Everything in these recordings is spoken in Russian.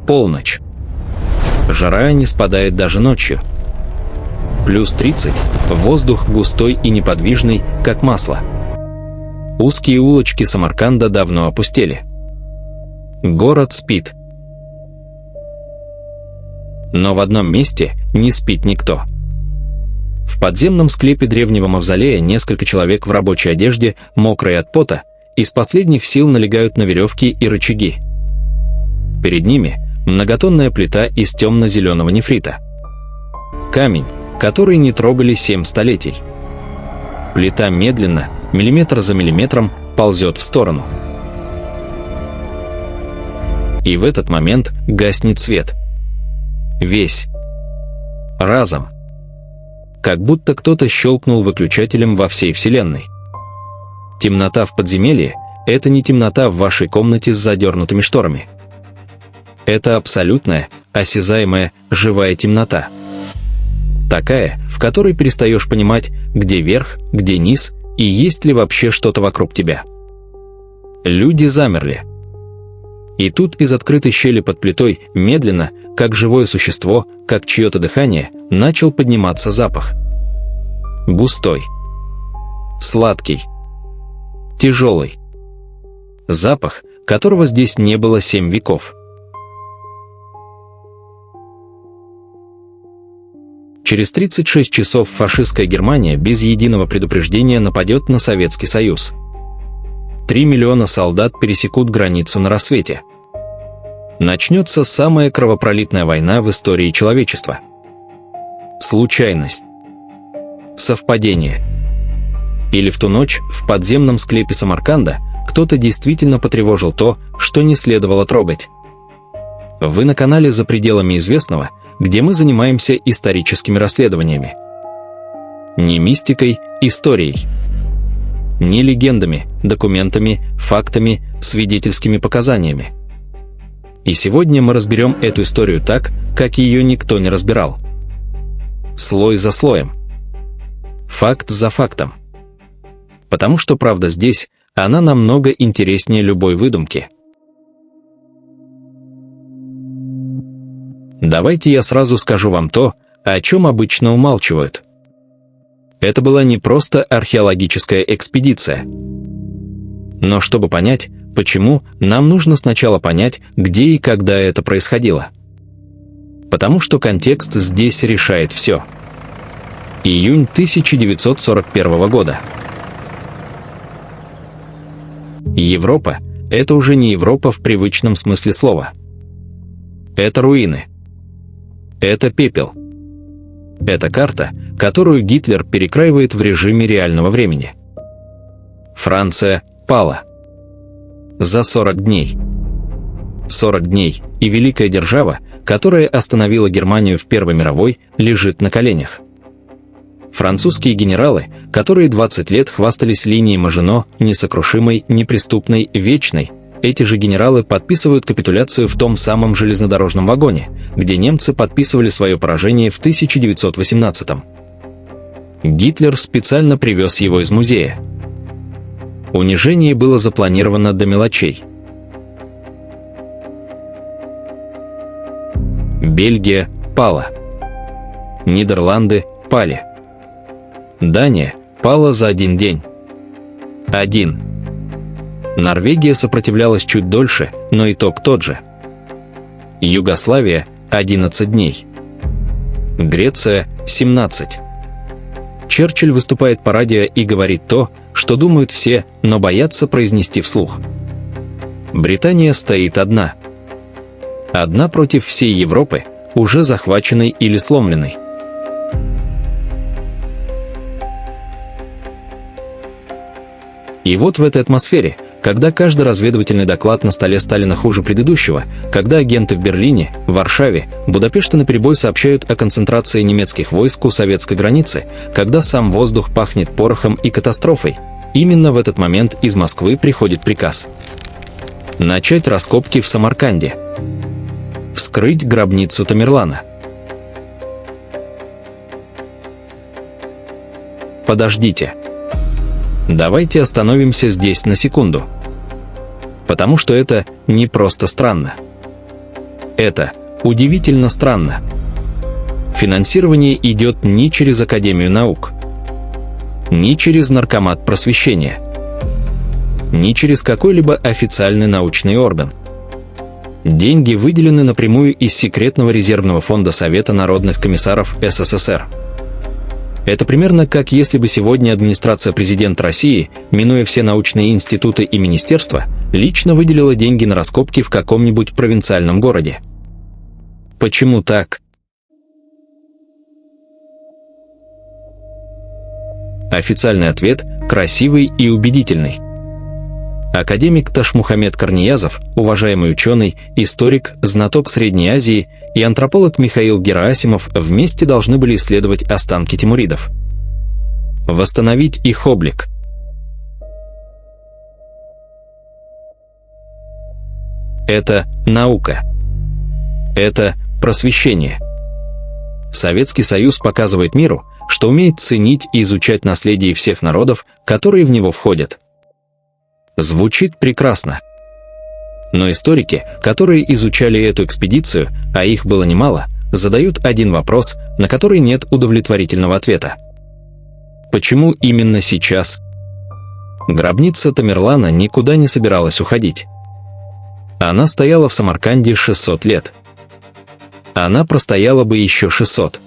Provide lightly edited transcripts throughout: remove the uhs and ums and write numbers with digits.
Полночь. Жара не спадает даже ночью. Плюс 30, воздух густой и неподвижный, как масло. Узкие улочки Самарканда давно опустели. Город спит. Но в одном месте не спит никто. В подземном склепе древнего мавзолея несколько человек в рабочей одежде, мокрые от пота, из последних сил налегают на веревки и рычаги. Перед ними многотонная плита из темно-зеленого нефрита. Камень, который не трогали 7 столетий. Плита медленно, миллиметр за миллиметром, ползет в сторону. И в этот момент гаснет свет. Весь. Разом. Как будто кто-то щелкнул выключателем во всей Вселенной. Темнота в подземелье – это не темнота в вашей комнате с задернутыми шторами. Это абсолютная, осязаемая, живая темнота. Такая, в которой перестаешь понимать, где верх, где низ, и есть ли вообще что-то вокруг тебя. Люди замерли. И тут из открытой щели под плитой медленно, как живое существо, как чье-то дыхание, начал подниматься запах. Густой. Сладкий. Тяжелый. Запах, которого здесь не было 7 веков. Через 36 часов фашистская Германия без единого предупреждения нападет на Советский Союз. 3 миллиона солдат пересекут границу на рассвете. Начнется самая кровопролитная война в истории человечества. Случайность. Совпадение. Или в ту ночь в подземном склепе Самарканда кто-то действительно потревожил то, что не следовало трогать. Вы на канале «За пределами известного», где мы занимаемся историческими расследованиями. Не мистикой, историей. Не легендами, документами, фактами, свидетельскими показаниями. И сегодня мы разберем эту историю так, как ее никто не разбирал. Слой за слоем. Факт за фактом. Потому что правда здесь, она намного интереснее любой выдумки. Давайте я сразу скажу вам то, о чем обычно умалчивают. Это была не просто археологическая экспедиция. Но чтобы понять, почему, нам нужно сначала понять, где и когда это происходило. Потому что контекст здесь решает все. Июнь 1941 года. Европа – это уже не Европа в привычном смысле слова. Это руины. Это пепел. Это карта, которую Гитлер перекраивает в режиме реального времени. Франция пала. За 40 дней. 40 дней, и великая держава, которая остановила Германию в Первой мировой, лежит на коленях. Французские генералы, которые 20 лет хвастались линией Мажино, несокрушимой, неприступной, вечной, эти же генералы подписывают капитуляцию в том самом железнодорожном вагоне, где немцы подписывали свое поражение в 1918-м. Гитлер специально привез его из музея. Унижение было запланировано до мелочей. Бельгия пала. Нидерланды пали. Дания пала за один день. Норвегия сопротивлялась чуть дольше, но итог тот же. Югославия – 11 дней. Греция – 17. Черчилль выступает по радио и говорит то, что думают все, но боятся произнести вслух. Британия стоит одна. Одна против всей Европы, уже захваченной или сломленной. И вот в этой атмосфере, когда каждый разведывательный доклад на столе Сталина хуже предыдущего, когда агенты в Берлине, Варшаве, Будапеште наперебой сообщают о концентрации немецких войск у советской границы, когда сам воздух пахнет порохом и катастрофой, именно в этот момент из Москвы приходит приказ. Начать раскопки в Самарканде. Вскрыть гробницу Тамерлана. Подождите. Давайте остановимся здесь на секунду. Потому что это не просто странно. Это удивительно странно. Финансирование идет не через Академию наук, не через Наркомат просвещения, не через какой-либо официальный научный орган. Деньги выделены напрямую из секретного резервного фонда Совета народных комиссаров СССР. Это примерно как если бы сегодня администрация президента России, минуя все научные институты и министерства, лично выделила деньги на раскопки в каком-нибудь провинциальном городе. Почему так? Официальный ответ красивый и убедительный. Академик Ташмухамед Корниязов, уважаемый ученый, историк, знаток Средней Азии и антрополог Михаил Герасимов вместе должны были исследовать останки тимуридов. Восстановить их облик. Это наука. Это просвещение. Советский Союз показывает миру, что умеет ценить и изучать наследие всех народов, которые в него входят. Звучит прекрасно. Но историки, которые изучали эту экспедицию, а их было немало, задают один вопрос, на который нет удовлетворительного ответа. Почему именно сейчас? Гробница Тамерлана никуда не собиралась уходить. Она стояла в Самарканде 600 лет. Она простояла бы еще 600.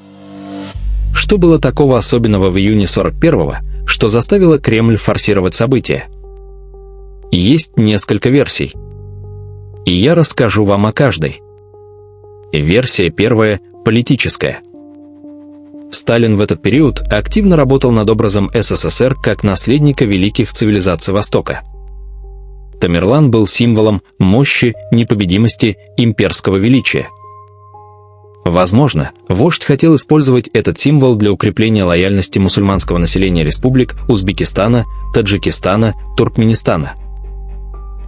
Что было такого особенного в июне 41-го, что заставило Кремль форсировать события? Есть несколько версий. И я расскажу вам о каждой. Версия первая – политическая. Сталин в этот период активно работал над образом СССР как наследника великих цивилизаций Востока. Тамерлан был символом мощи, непобедимости, имперского величия. Возможно, вождь хотел использовать этот символ для укрепления лояльности мусульманского населения республик Узбекистана, Таджикистана, Туркменистана.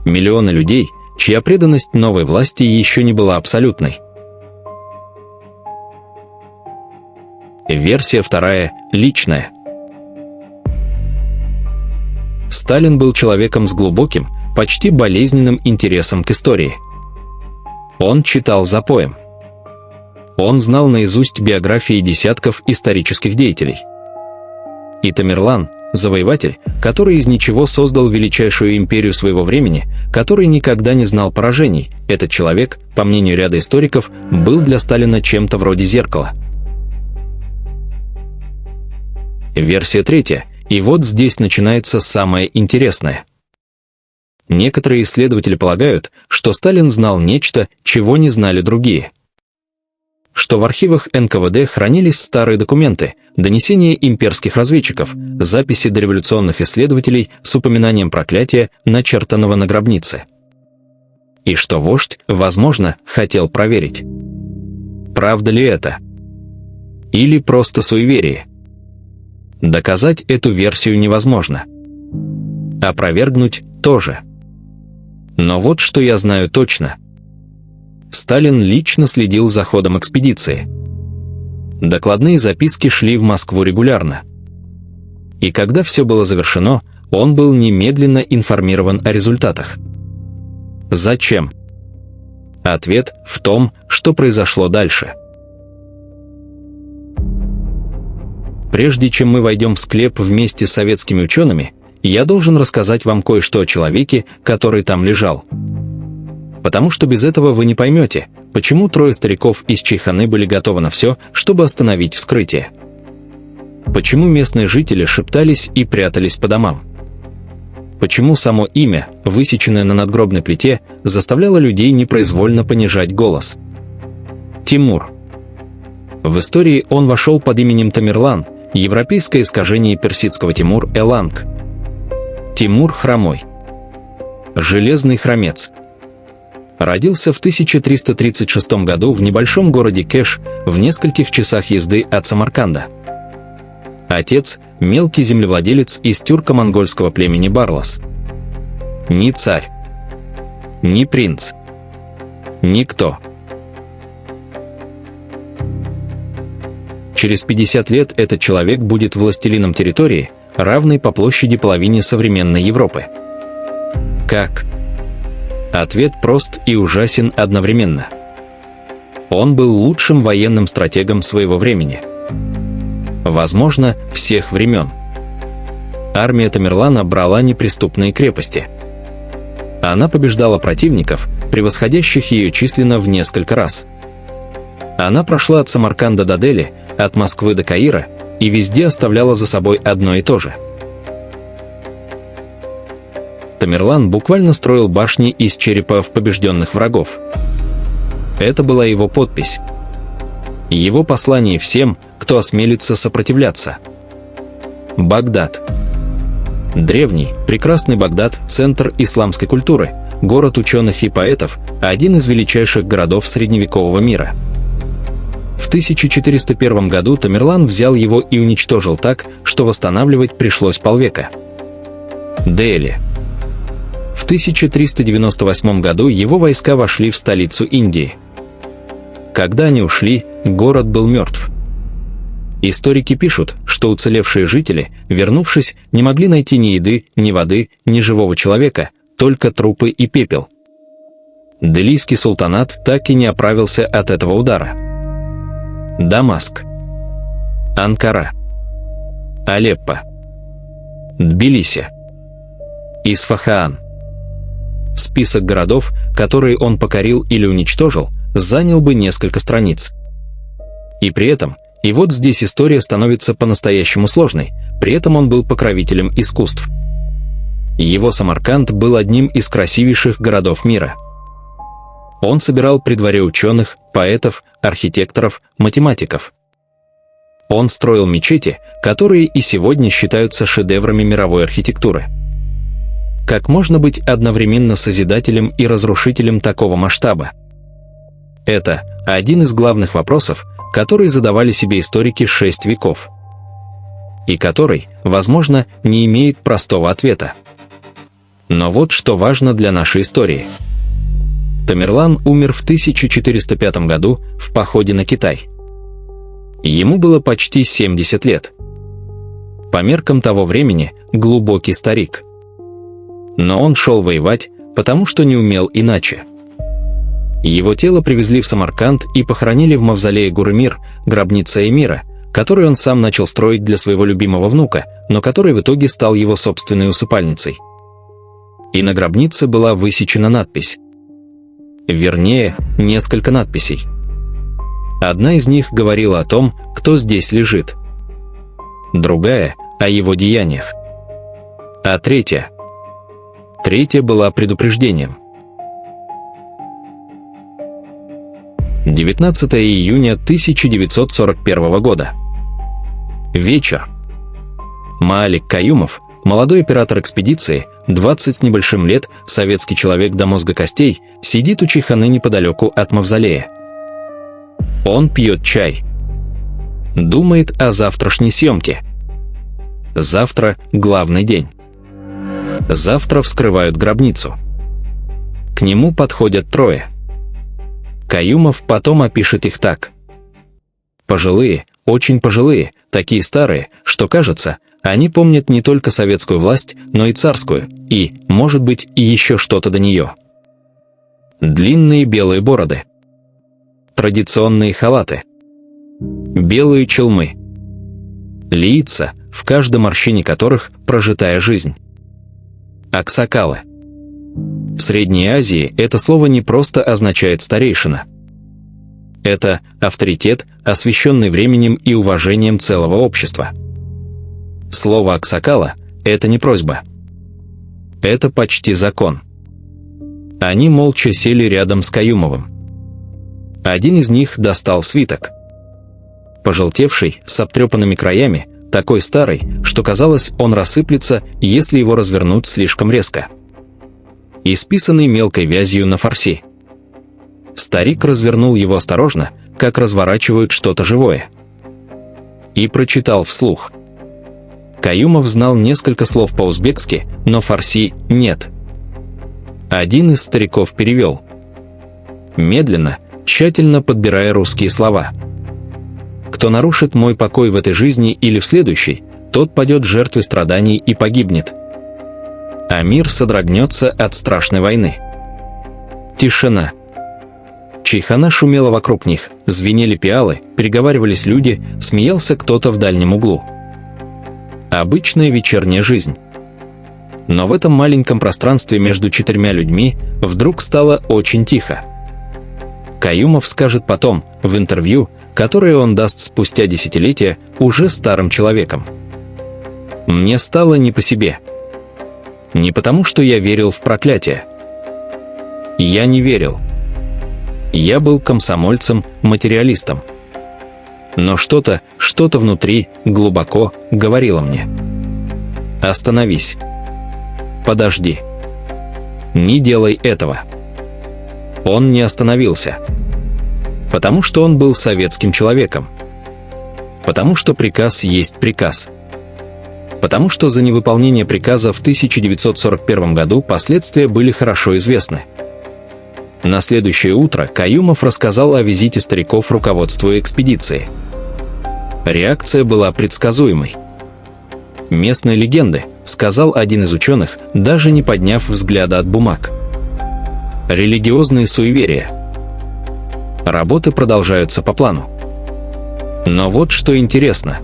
Миллионы людей, чья преданность новой власти еще не была абсолютной. Версия вторая – личная. Сталин был человеком с глубоким, почти болезненным интересом к истории. Он читал запоем. Он знал наизусть биографии десятков исторических деятелей. И Тамерлан – завоеватель, который из ничего создал величайшую империю своего времени, который никогда не знал поражений, этот человек, по мнению ряда историков, был для Сталина чем-то вроде зеркала. Версия третья, и вот здесь начинается самое интересное. Некоторые исследователи полагают, что Сталин знал нечто, чего не знали другие. Что в архивах НКВД хранились старые документы, донесения имперских разведчиков, записи дореволюционных исследователей с упоминанием проклятия, начертанного на гробнице. И что вождь, возможно, хотел проверить. Правда ли это? Или просто суеверие? Доказать эту версию невозможно. Опровергнуть тоже. Но вот что я знаю точно. Сталин лично следил за ходом экспедиции. Докладные записки шли в Москву регулярно. И когда все было завершено, он был немедленно информирован о результатах. Зачем? Ответ в том, что произошло дальше. Прежде чем мы войдем в склеп вместе с советскими учеными, я должен рассказать вам кое-что о человеке, который там лежал. Потому что без этого вы не поймете, почему трое стариков из Чайханы были готовы на все, чтобы остановить вскрытие. Почему местные жители шептались и прятались по домам. Почему само имя, высеченное на надгробной плите, заставляло людей непроизвольно понижать голос. Тимур. В истории он вошел под именем Тамерлан, европейское искажение персидского Тимур-Эланг. Тимур хромой. Железный хромец. Родился в 1336 году в небольшом городе Кеш, в нескольких часах езды от Самарканда. Отец – мелкий землевладелец из тюрко-монгольского племени Барлас. Ни царь, ни принц, никто. Через 50 лет этот человек будет властелином территории, равной по площади половине современной Европы. Как? Ответ прост и ужасен одновременно. Он был лучшим военным стратегом своего времени. Возможно, всех времен. Армия Тамерлана брала неприступные крепости. Она побеждала противников, превосходящих ее численно в несколько раз. Она прошла от Самарканда до Дели, от Москвы до Каира, и везде оставляла за собой одно и то же. Тамерлан буквально строил башни из черепов побежденных врагов. Это была его подпись. Его послание всем, кто осмелится сопротивляться. Багдад. Древний, прекрасный Багдад – центр исламской культуры, город ученых и поэтов, один из величайших городов средневекового мира. В 1401 году Тамерлан взял его и уничтожил так, что восстанавливать пришлось полвека. Дели. В 1398 году его войска вошли в столицу Индии. Когда они ушли, город был мертв. Историки пишут, что уцелевшие жители, вернувшись, не могли найти ни еды, ни воды, ни живого человека, только трупы и пепел. Делийский султанат так и не оправился от этого удара. Дамаск. Анкара. Алеппо. Тбилиси. Исфахан. Список городов, которые он покорил или уничтожил, занял бы несколько страниц. И при этом, и вот здесь история становится по-настоящему сложной, при этом он был покровителем искусств. Его Самарканд был одним из красивейших городов мира. Он собирал при дворе ученых, поэтов, архитекторов, математиков. Он строил мечети, которые и сегодня считаются шедеврами мировой архитектуры. Как можно быть одновременно созидателем и разрушителем такого масштаба? Это один из главных вопросов, которые задавали себе историки 6 веков. И который, возможно, не имеет простого ответа. Но вот что важно для нашей истории. Тамерлан умер в 1405 году в походе на Китай. Ему было почти 70 лет. По меркам того времени глубокий старик. Но он шел воевать, потому что не умел иначе. Его тело привезли в Самарканд и похоронили в мавзолее Гурмир, гробнице эмира, который он сам начал строить для своего любимого внука, но который в итоге стал его собственной усыпальницей. И на гробнице была высечена надпись. Вернее, несколько надписей. Одна из них говорила о том, кто здесь лежит. Другая – о его деяниях. А третья была предупреждением. 19 июня 1941 года. Вечер. Маалик Каюмов, молодой оператор экспедиции, 20 с небольшим лет, советский человек до мозга костей, сидит у чайханы неподалеку от мавзолея. Он пьет чай. Думает о завтрашней съемке. Завтра главный день. Завтра вскрывают гробницу. К нему подходят 3. Каюмов потом опишет их так. Пожилые, очень пожилые, такие старые, что кажется, они помнят не только советскую власть, но и царскую, и, может быть, и еще что-то до нее. Длинные белые бороды. Традиционные халаты. Белые челмы. Лица, в каждой морщине которых прожитая жизнь. Аксакалы. В Средней Азии это слово не просто означает старейшина. Это авторитет, освященный временем и уважением целого общества. Слово «аксакала» — это не просьба. Это почти закон. Они молча сели рядом с Каюмовым. Один из них достал свиток. Пожелтевший, с обтрепанными краями, такой старый, что казалось, он рассыплется, если его развернуть слишком резко. Исписанный мелкой вязью на фарси. Старик развернул его осторожно, как разворачивают что-то живое. И прочитал вслух. Каюмов знал несколько слов по-узбекски, но фарси нет. Один из стариков перевел. Медленно, тщательно подбирая русские слова. «Кто нарушит мой покой в этой жизни или в следующей, тот падет жертвой страданий и погибнет. А мир содрогнется от страшной войны». Тишина. Чайхана шумела вокруг них, звенели пиалы, переговаривались люди, смеялся кто-то в дальнем углу. Обычная вечерняя жизнь. Но в этом маленьком пространстве между четырьмя людьми вдруг стало очень тихо. Каюмов скажет потом, в интервью, которое он даст спустя десятилетия, уже старым человеком: «Мне стало не по себе. Не потому, что я верил в проклятие. Я не верил. Я был комсомольцем, материалистом. Но что-то внутри, глубоко, говорило мне: остановись. Подожди. Не делай этого». Он не остановился. Потому что он был советским человеком. Потому что приказ есть приказ. Потому что за невыполнение приказа в 1941 году последствия были хорошо известны. На следующее утро Каюмов рассказал о визите стариков руководству экспедиции. Реакция была предсказуемой. «Местные легенды», — сказал один из ученых, даже не подняв взгляда от бумаг. «Религиозные суеверия. Работы продолжаются по плану». Но вот что интересно.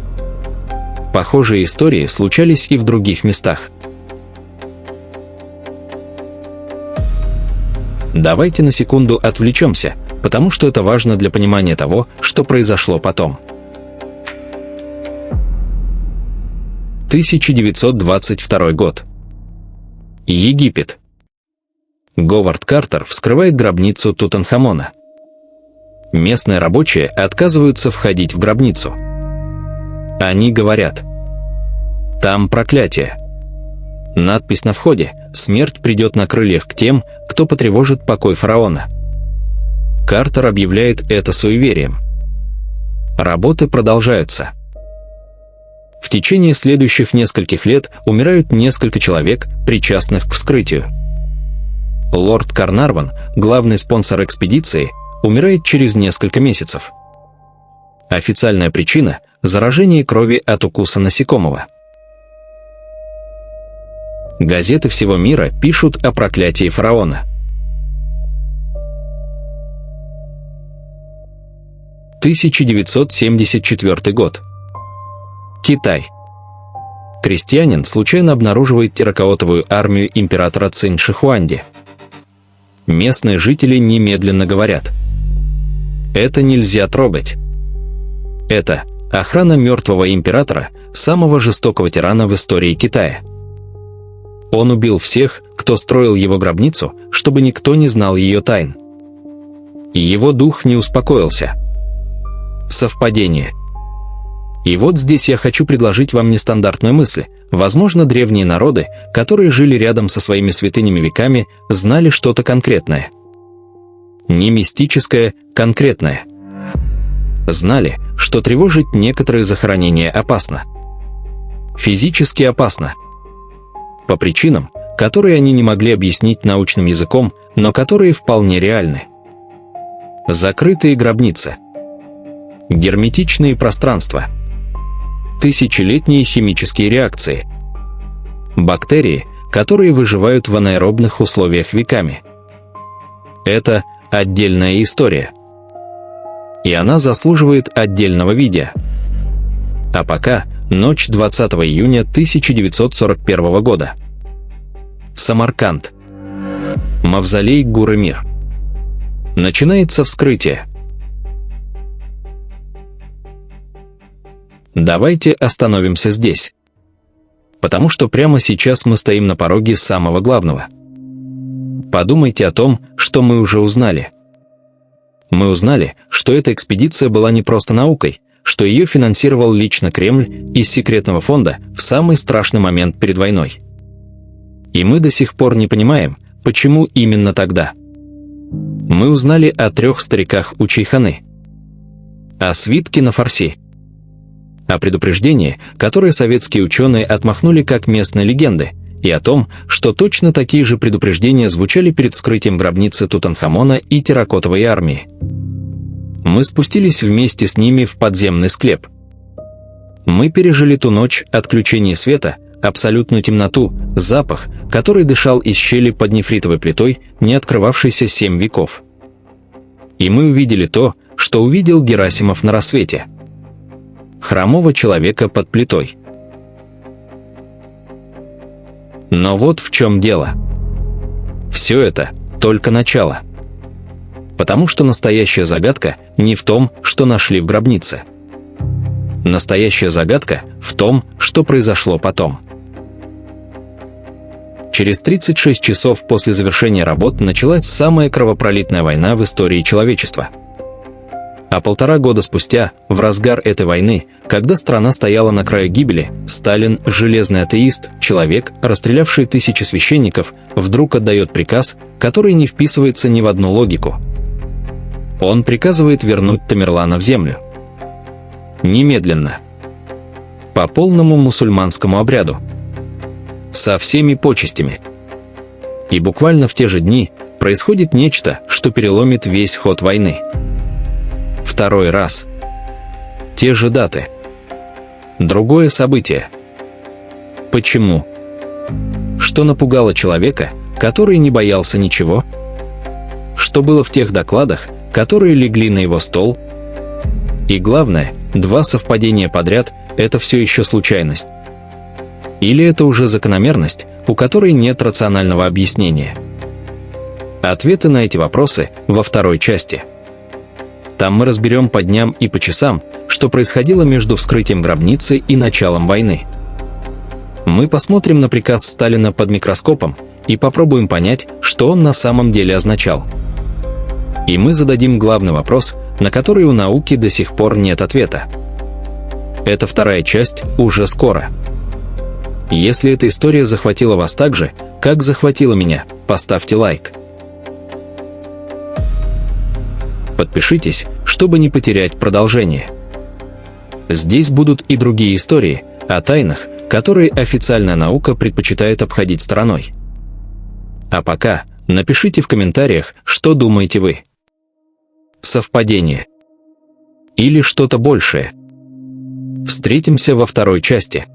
Похожие истории случались и в других местах. Давайте на секунду отвлечемся, потому что это важно для понимания того, что произошло потом. 1922 год. Египет. Говард Картер вскрывает гробницу Тутанхамона. Местные рабочие отказываются входить в гробницу. Они говорят: «Там проклятие». Надпись на входе: «Смерть придет на крыльях к тем, кто потревожит покой фараона». Картер объявляет это суеверием. Работы продолжаются. В течение следующих нескольких лет умирают несколько человек, причастных к вскрытию. Лорд Карнарвон, главный спонсор экспедиции, умирает через несколько месяцев. Официальная причина – заражение крови от укуса насекомого. Газеты всего мира пишут о проклятии фараона. 1974 год. Китай. Крестьянин случайно обнаруживает терракотовую армию императора Цинь Шихуанди. Местные жители немедленно говорят: «Это нельзя трогать. Это охрана мертвого императора, самого жестокого тирана в истории Китая. Он убил всех, кто строил его гробницу, чтобы никто не знал ее тайн». И его дух не успокоился. Совпадение. И вот здесь я хочу предложить вам нестандартную мысль. Возможно, древние народы, которые жили рядом со своими святынями веками, знали что-то конкретное. Не мистическое, конкретное. Знали, что тревожить некоторые захоронения опасно. Физически опасно. По причинам, которые они не могли объяснить научным языком, но которые вполне реальны. Закрытые гробницы. Герметичные пространства. Тысячелетние химические реакции. Бактерии, которые выживают в анаэробных условиях веками. Это отдельная история. И она заслуживает отдельного видео. А пока ночь 20 июня 1941 года. Самарканд. Мавзолей Гуры-Мир. Начинается вскрытие. Давайте остановимся здесь. Потому что прямо сейчас мы стоим на пороге самого главного. Подумайте о том, что мы уже узнали. Мы узнали, что эта экспедиция была не просто наукой, что ее финансировал лично Кремль из секретного фонда в самый страшный момент перед войной. И мы до сих пор не понимаем, почему именно тогда. Мы узнали о 3 стариках у Чайханы. О свитке на фарси. О предупреждении, которое советские ученые отмахнули как местные легенды, и о том, что точно такие же предупреждения звучали перед вскрытием гробницы Тутанхамона и терракотовой армии. Мы спустились вместе с ними в подземный склеп. Мы пережили ту ночь, отключение света, абсолютную темноту, запах, который дышал из щели под нефритовой плитой, не открывавшейся 7 веков. И мы увидели то, что увидел Герасимов на рассвете. Хромого человека под плитой. Но вот в чем дело. Все это только начало. Потому что настоящая загадка не в том, что нашли в гробнице. Настоящая загадка в том, что произошло потом. Через 36 часов после завершения работ началась самая кровопролитная война в истории человечества. А 1,5 года спустя, в разгар этой войны, когда страна стояла на краю гибели, Сталин, железный атеист, человек, расстрелявший тысячи священников, вдруг отдает приказ, который не вписывается ни в одну логику. Он приказывает вернуть Тамерлана в землю. Немедленно. По полному мусульманскому обряду. Со всеми почестями. И буквально в те же дни происходит нечто, что переломит весь ход войны. Второй раз. Те же даты. Другое событие. Почему? Что напугало человека, который не боялся ничего? Что было в тех докладах, которые легли на его стол? И главное, 2 совпадения подряд – это все еще случайность. Или это уже закономерность, у которой нет рационального объяснения? Ответы на эти вопросы во второй части. Там мы разберем по дням и по часам, что происходило между вскрытием гробницы и началом войны. Мы посмотрим на приказ Сталина под микроскопом и попробуем понять, что он на самом деле означал. И мы зададим главный вопрос, на который у науки до сих пор нет ответа. Эта вторая часть уже скоро. Если эта история захватила вас так же, как захватила меня, поставьте лайк. Подпишитесь, чтобы не потерять продолжение. Здесь будут и другие истории о тайнах, которые официальная наука предпочитает обходить стороной. А пока напишите в комментариях, что думаете вы. Совпадение? Или что-то большее? Встретимся во второй части.